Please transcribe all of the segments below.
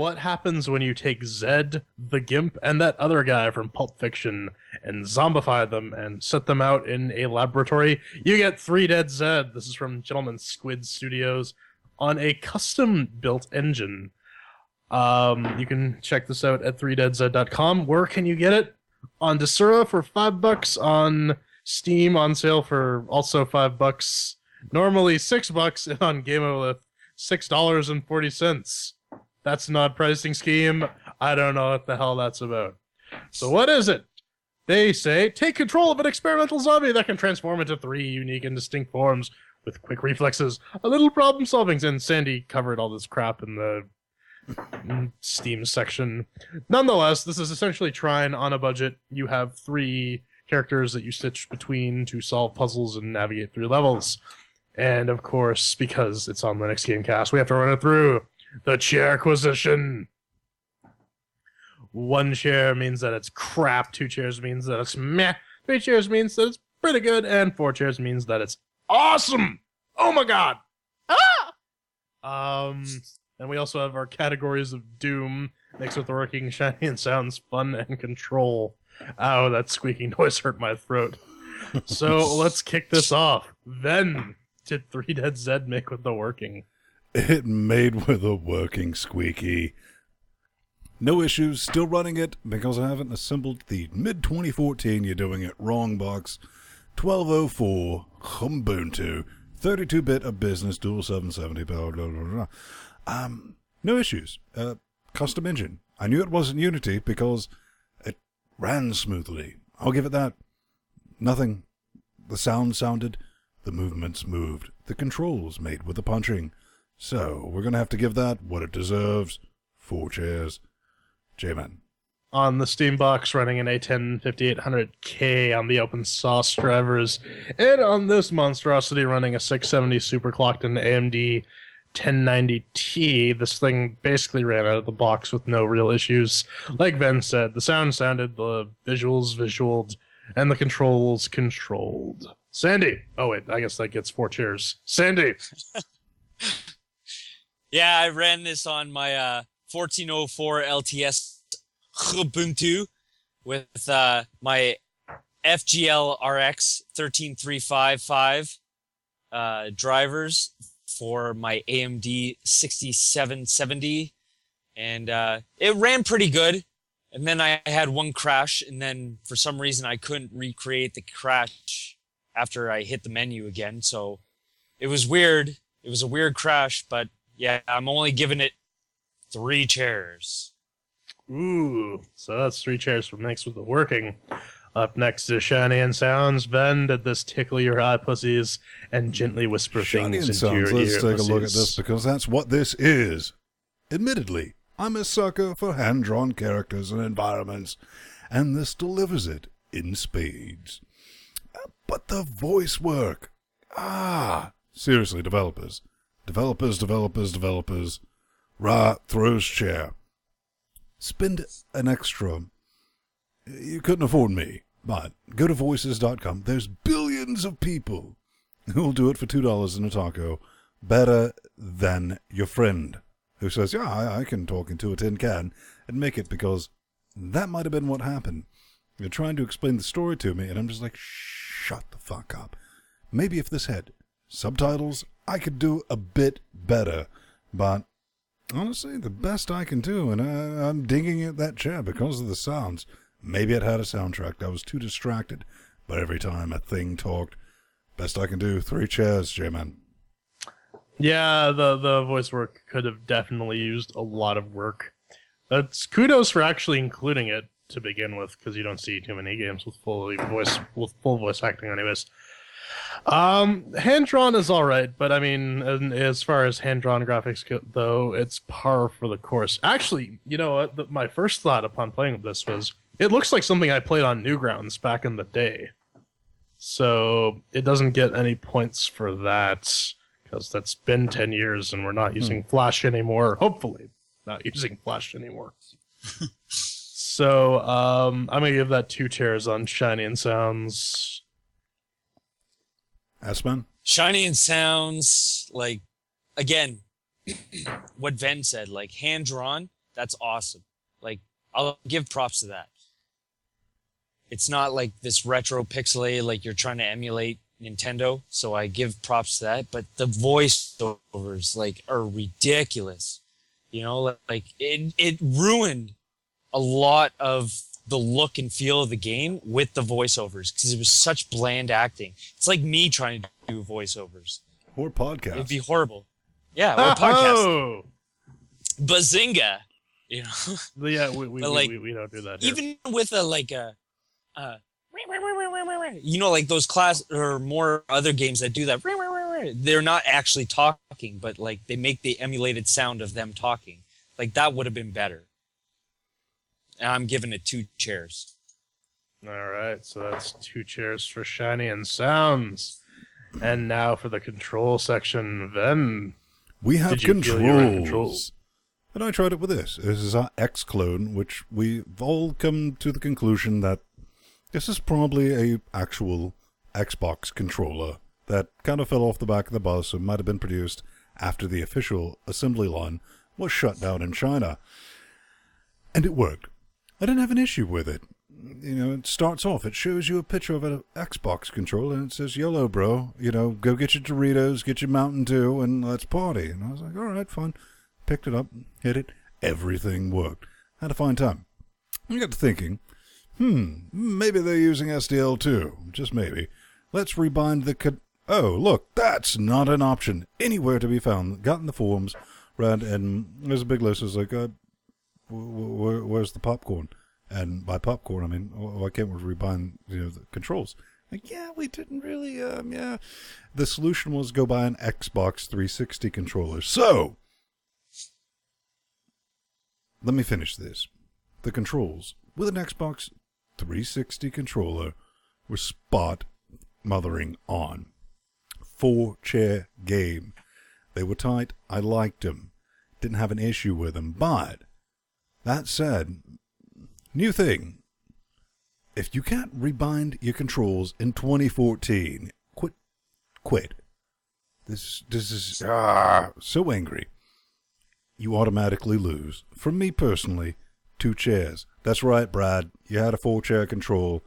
what happens when you take Zed, the Gimp, and that other guy from Pulp Fiction and zombify them and set them out in a laboratory? You get 3 Dead Zed. This is from Gentleman Squid Studios on a custom-built engine. You can check this out at 3deadzed.com. Where can you get it? On Desura for $5, on Steam on sale for also $5. Normally $6, and on Gameolith $6.40. That's not pricing scheme. I don't know what the hell that's about. So what is it? They say, take control of an experimental zombie that can transform into 3 unique and distinct forms with quick reflexes, a little problem solving. And Sandy covered all this crap in the Steam section. Nonetheless, this is essentially trying on a budget. You have 3 characters that you stitch between to solve puzzles and navigate through levels. And of course, because it's on Linux Gamecast, we have to run it through the chairquisition. 1 chair means that it's crap, 2 chairs means that it's meh, 3 chairs means that it's pretty good, and 4 chairs means that it's awesome! Oh my god! Ah! And we also have our categories of Doom, mixed with working, shiny, and sounds, fun, and control. Ow, that squeaking noise hurt my throat. So let's kick this off. Then, did 3 Dead Zed make with the working? It made with a working squeaky. No issues, still running it because I haven't assembled the mid-2014, you're doing it wrong box, 1204 Ubuntu, 32-bit of business, dual 770, blah, blah, blah, blah. No issues. Custom engine. I knew it wasn't Unity because it ran smoothly. I'll give it that. Nothing. The sound sounded, the movements moved, the controls made with the punching. So, we're going to have to give that what it deserves. 4 chairs. J-Man. On the Steam box, running an A10 5800K on the open source drivers, and on this monstrosity running a 670 superclocked and AMD 1090T. This thing basically ran out of the box with no real issues. Like Ben said, the sound sounded, the visuals visualed, and the controls controlled. Sandy! Oh wait, I guess that gets 4 chairs. Sandy! Yeah, I ran this on my 1404 LTS Ubuntu with my FGL RX 13355 drivers for my AMD 6770, and it ran pretty good. And then I had 1 crash, and then for some reason I couldn't recreate the crash after I hit the menu again. So it was weird. It was a weird crash, but yeah, I'm only giving it 3 chairs. Ooh, so that's 3 chairs from next with the working. Up next is Shiny and Sounds. Ben, did this tickle your eye pussies and gently whisper Shiny things and into your Sounds, ear? let's take a look at this because that's what this is. Admittedly, I'm a sucker for hand-drawn characters and environments, and this delivers it in spades. But the voice work. Seriously, developers. Ra throws chair. Spend an extra. You couldn't afford me, but go to voices.com. There's billions of people who'll do it for $2 in a taco. Better than your friend who says, yeah, I can talk into a tin can and make it, because that might have been what happened. You're trying to explain the story to me, and I'm just like, shut the fuck up. Maybe if this had subtitles, I could do a bit better, but honestly, the best I can do, and I'm dinging at that chair because of the sounds. Maybe it had a soundtrack. I was too distracted, but every time a thing talked, best I can do, 3 chairs, J-Man. Yeah, the voice work could have definitely used a lot of work. That's kudos for actually including it to begin with, because you don't see too many games with full voice acting anyways. Hand drawn is alright, but I mean, as far as hand drawn graphics go, though, it's par for the course. Actually, you know what? My first thought upon playing with this was, it looks like something I played on Newgrounds back in the day. So it doesn't get any points for that, because that's been 10 years and we're not using Flash anymore. Hopefully not using Flash anymore. So I'm going to give that 2 chairs on Shiny and Sounds. Asman? Shiny and Sounds, like, again, what Ven said, like, hand-drawn, That's awesome. Like, I'll give props to that. It's not like this retro pixelated, like you're trying to emulate Nintendo. So I give props to that. But the voiceovers, like, are ridiculous. You know, like, it ruined a lot of the look and feel of the game with the voiceovers because it was such bland acting. It's like me trying to do voiceovers. Or podcast. It'd be horrible. Yeah, or podcast. Oh! Bazinga! You know? Yeah, we don't do that here. Even with you know, like those class or more other games that do that, they're not actually talking, but like they make the emulated sound of them talking. Like that would have been better. And I'm giving it 2 chairs. All right, so that's 2 chairs for Shiny and Sounds. And now for the control section, then We have did you feel you were in control? controls. And I tried it with this. This is our X clone, which we've all come to the conclusion that this is probably a actual Xbox controller that kind of fell off the back of the bus and might have been produced after the official assembly line was shut down in China. And it worked. I didn't have an issue with it. You know, it starts off, it shows you a picture of an Xbox controller, and it says, YOLO, bro. You know, go get your Doritos, get your Mountain Dew, and let's party. And I was like, all right, fine. Picked it up, hit it. Everything worked. Had a fine time. I got to thinking, maybe they're using SDL too. Just maybe. Let's rebind the... Oh, look, that's not an option anywhere to be found. Got in the forums, read, and there's a big list. It's like, where's the popcorn? And by popcorn, I mean, why can't we rebind, the controls? Like, yeah, we didn't really, yeah. The solution was go buy an Xbox 360 controller. So, let me finish this. The controls with an Xbox 360 controller were spot mothering on. 4-chair game. They were tight. I liked them. Didn't have an issue with them. But, that said... New thing. If you can't rebind your controls in 2014, quit. This is so angry. You automatically lose. From me personally, 2 chairs. That's right, Brad. You had a 4-chair control,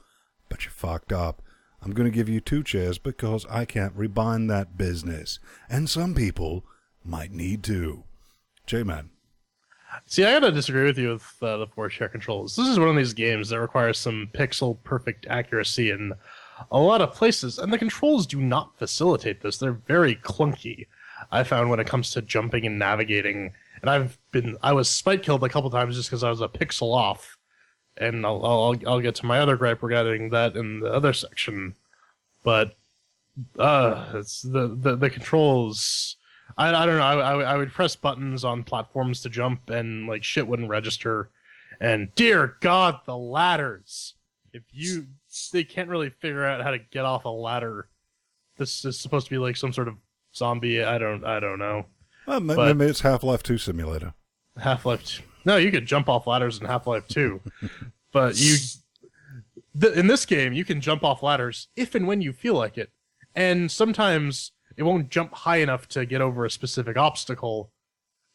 but you fucked up. I'm going to give you 2 chairs because I can't rebind that business. And some people might need to. J-Man. See, I gotta disagree with you with the 4-chair controls. This is one of these games that requires some pixel-perfect accuracy in a lot of places, and the controls do not facilitate this. They're very clunky, I found, when it comes to jumping and navigating. And I was spite-killed a couple times just because I was a pixel off. And I'll get to my other gripe regarding that in the other section. But, it's the controls... I don't know. I would press buttons on platforms to jump, and like shit wouldn't register. And dear God, the ladders! They can't really figure out how to get off a ladder. This is supposed to be like some sort of zombie. I don't know. Well, maybe it's Half-Life 2 simulator. Half-Life. No, you could jump off ladders in Half-Life 2, but in this game you can jump off ladders if and when you feel like it, and sometimes. It won't jump high enough to get over a specific obstacle,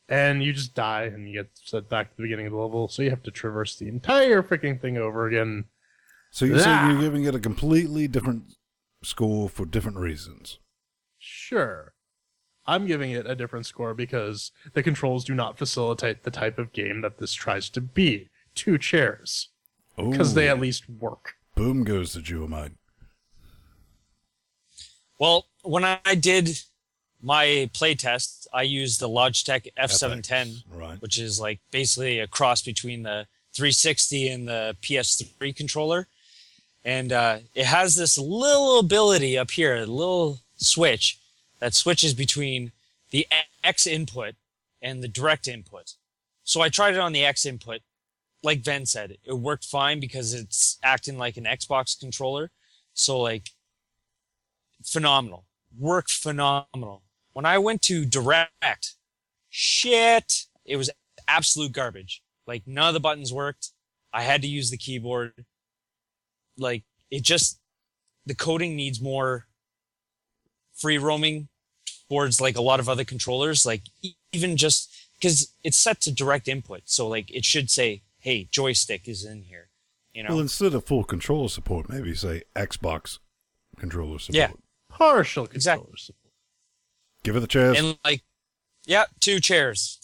and you just die, and you get set back to the beginning of the level, so you have to traverse the entire freaking thing over again. So you say you're giving it a completely different score for different reasons? Sure. I'm giving it a different score because the controls do not facilitate the type of game that this tries to be. 2 chairs. Because they at least work. Boom goes the Geomite. Well, when I did my playtest, I used the Logitech F710, right, which is like basically a cross between the 360 and the PS3 controller. And it has this little ability up here, a little switch that switches between the X input and the direct input. So I tried it on the X input. Like Ven said, it worked fine because it's acting like an Xbox controller. So like, phenomenal. Worked phenomenal. When I went to direct, shit, it was absolute garbage. Like, none of the buttons worked. I had to use the keyboard. Like, the coding needs more free roaming towards like a lot of other controllers. Like, even just because it's set to direct input, so like it should say, "Hey, joystick is in here." You know. Well, instead of full controller support, maybe say Xbox controller support. Yeah. Partial controller Exactly. support. Give it the chairs. And like, yeah, 2 chairs.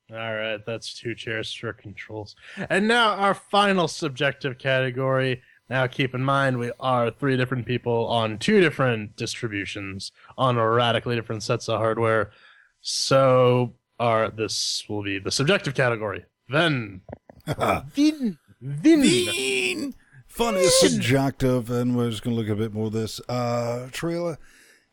All right, that's 2 chairs for controls. And now our final subjective category. Now keep in mind we are 3 different people on 2 different distributions on radically different sets of hardware. So this will be the subjective category. Then Vin. Fun is subjective, and we're just going to look a bit more of this trailer.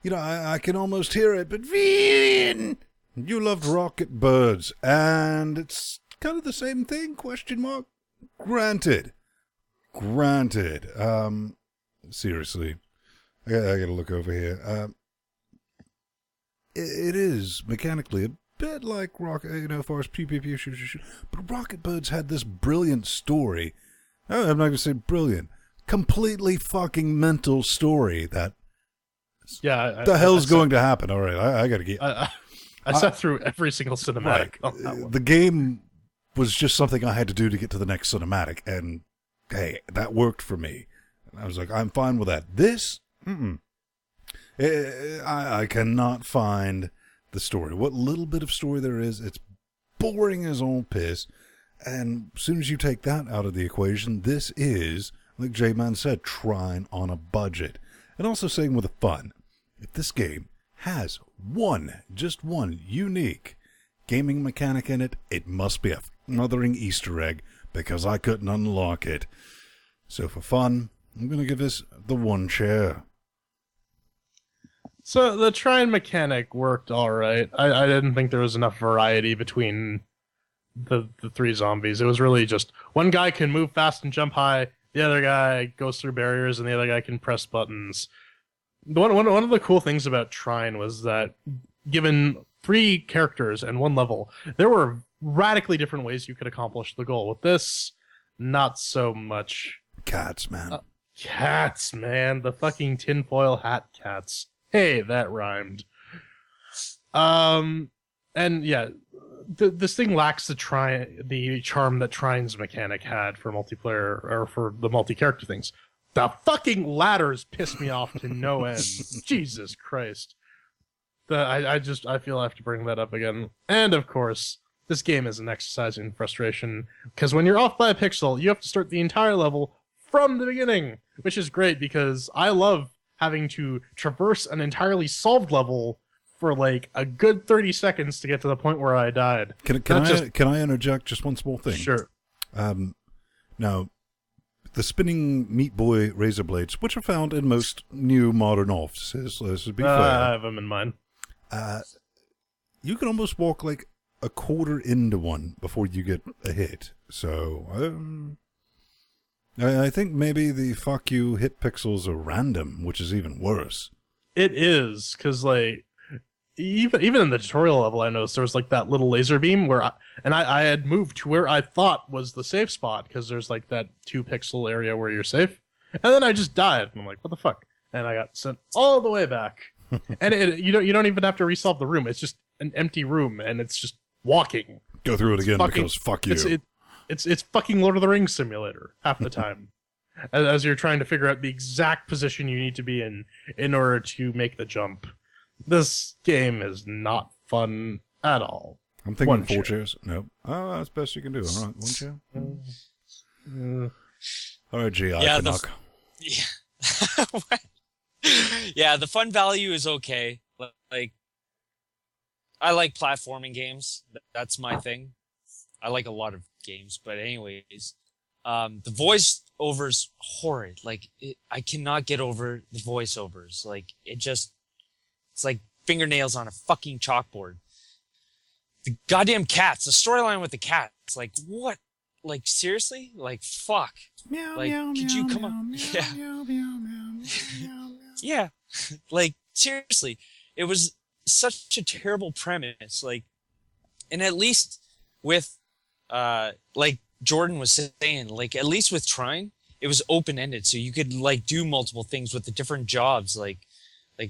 You know, I can almost hear it, but Vin, you loved Rocket Birds, and it's kind of the same thing, question mark. Granted. Seriously, I gotta look over here. It is mechanically a bit like Rocket, as far as pew, shoot. But Rocket Birds had this brilliant story. I'm not gonna say brilliant, completely fucking mental story that. Yeah. The hell's going to happen? All right, I gotta get. I sat through every single cinematic on that one. The game was just something I had to do to get to the next cinematic, and hey, that worked for me. I was like, I'm fine with that. This, I cannot find the story. What little bit of story there is, it's boring as all piss. And as soon as you take that out of the equation, this is, like J-Man said, trying on a budget. And also saying with a fun, if this game has just one unique gaming mechanic in it, it must be a mothering Easter egg, because I couldn't unlock it. So for fun, I'm going to give this the 1 chair. So the trying mechanic worked all right. I didn't think there was enough variety between the 3 zombies. It was really just one guy can move fast and jump high, the other guy goes through barriers, and the other guy can press buttons. One of the cool things about Trine was that given 3 characters and 1 level, there were radically different ways you could accomplish the goal. With this, not so much. Cats, man. Cats, man. The fucking tinfoil hat cats. Hey, that rhymed. And yeah, this thing lacks the charm that Trine's mechanic had for multiplayer, or for the multi-character things. The fucking ladders piss me off to no end. Jesus Christ. I feel I have to bring that up again. And of course, this game is an exercise in frustration, because when you're off by a pixel, you have to start the entire level from the beginning, which is great because I love having to traverse an entirely solved level for like a good 30 seconds to get to the point where I died. Can I interject just one small thing? Sure. Now, the spinning Meat Boy razor blades, which are found in most new modern offices, let's be fair. I have them in mind. You can almost walk like a quarter into one before you get a hit. So, I think maybe the fuck you hit pixels are random, which is even worse. It is, because like even in the tutorial level, I noticed there was like that little laser beam where I had moved to where I thought was the safe spot, because there's like that 2 pixel area where you're safe, and then I just died, and I'm like, what the fuck? And I got sent all the way back. And you don't even have to resolve the room. It's just an empty room, and it's just walking. Go through it again because fuck you. It's fucking Lord of the Rings simulator half the time, as you're trying to figure out the exact position you need to be in order to make the jump. This game is not fun at all. I'm thinking 4 chairs. Nope. Oh, that's best you can do. All right, 1 chair. All right, G. Yeah, yeah, the fun value is okay. Like, I like platforming games. That's my thing. I like a lot of games, but anyways, the voiceovers horrid. Like, I cannot get over the voiceovers. Like, it's like fingernails on a fucking chalkboard. The goddamn cats, the storyline with the cats. Like, what? Like, seriously? Like, fuck. Meow, like, meow, could meow, you come meow, on? meow, Yeah. meow, meow, meow, meow, meow. Yeah. Like, seriously. It was such a terrible premise. Like, and at least with, like Jordan was saying, like, at least with Trine, it was open-ended. So you could, like, do multiple things with the different jobs, like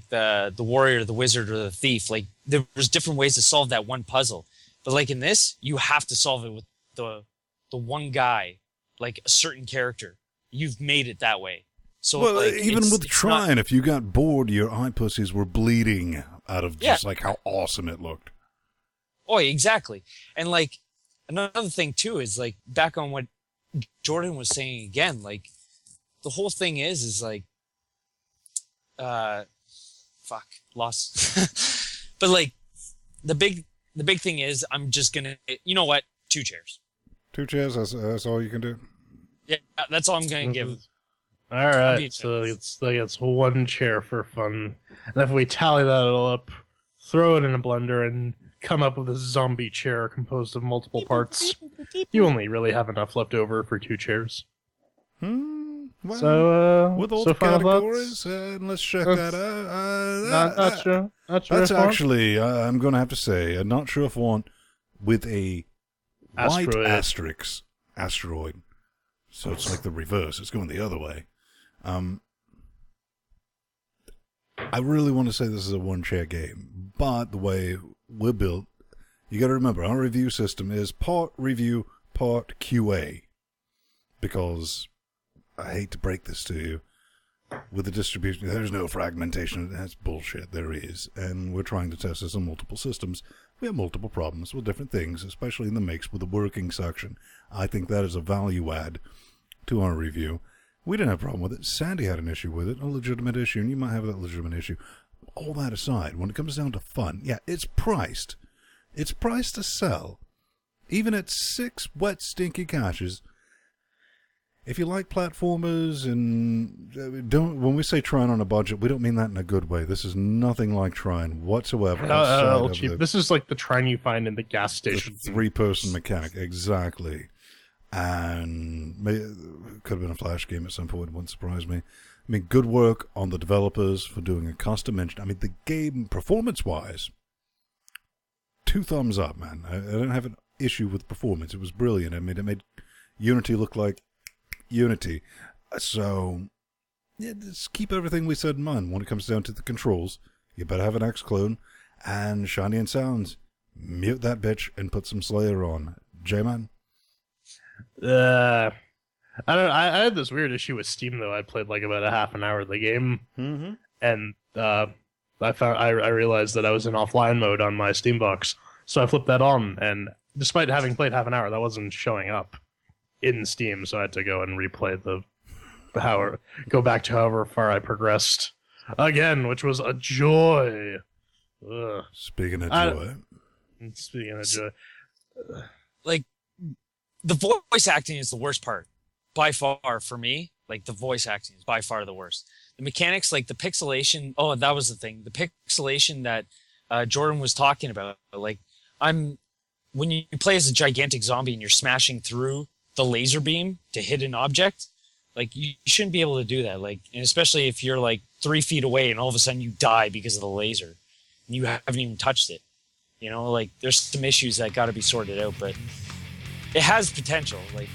the warrior, the wizard, or the thief. Like, there was different ways to solve that one puzzle. But like in this, you have to solve it with the one guy, like a certain character. You've made it that way. So well, like, even with trying, if you got bored, your eye pussies were bleeding out of just like how awesome it looked. Oh, exactly. And like another thing too is like back on what Jordan was saying again, like the whole thing is like, lost. But like the big thing is I'm just gonna, you know what? 2 chairs. 2 chairs. That's all you can do. Yeah, that's all I'm gonna give. All right, so it's 1 chair for fun, and if we tally that all up, throw it in a blender, and come up with a zombie chair composed of multiple parts, you only really have enough left over for 2 chairs. Well, So, with all so the categories, let's check that out. Not sure. That's actually, I'm going to have to say, a not sure if one with a white asteroid. So it's like the reverse. It's going the other way. I really want to say this is a 1-chair game, but the way we're built, you got to remember, our review system is part review, part QA. Because I hate to break this to you, with the distribution, there's no fragmentation. That's bullshit. There is. And we're trying to test this on multiple systems. We have multiple problems with different things, especially in the mix with the working section. I think that is a value add to our review. We didn't have a problem with it. Sandy had an issue with it, a legitimate issue, and you might have that legitimate issue. All that aside, when it comes down to fun, yeah, it's priced. It's priced to sell. Even at 6 wet, stinky caches. If you like platformers and when we say trying on a budget, we don't mean that in a good way. This is nothing like trying whatsoever. Cheap. This is like the Trine you find in the gas station. The 3-person mechanic, exactly. And could have been a Flash game at some point, wouldn't surprise me. I mean, good work on the developers for doing a custom engine. I mean, the game, performance-wise, 2 thumbs up, man. I don't have an issue with performance. It was brilliant. I mean, it made Unity look like Unity. So, yeah, just keep everything we said in mind. When it comes down to the controls, you better have an X-Clone. And Shiny and Sounds, mute that bitch and put some Slayer on. J-Man? I had this weird issue with Steam though. I played like about a half an hour of the game, and I realized that I was in offline mode on my Steam box, so I flipped that on, and despite having played half an hour, that wasn't showing up in Steam, so I had to go and replay go back to however far I progressed again, which was a joy. Ugh. Speaking of joy, like. The voice acting is the worst part, by far, for me. Like, the voice acting is by far the worst. The mechanics, like the pixelation, that was the thing. The pixelation that Jordan was talking about. Like, when you play as a gigantic zombie and you're smashing through the laser beam to hit an object, like, you shouldn't be able to do that. Like, and especially if you're, like, 3 feet away and all of a sudden you die because of the laser. And you haven't even touched it. You know, like, there's some issues that got to be sorted out, but... it has potential. Like,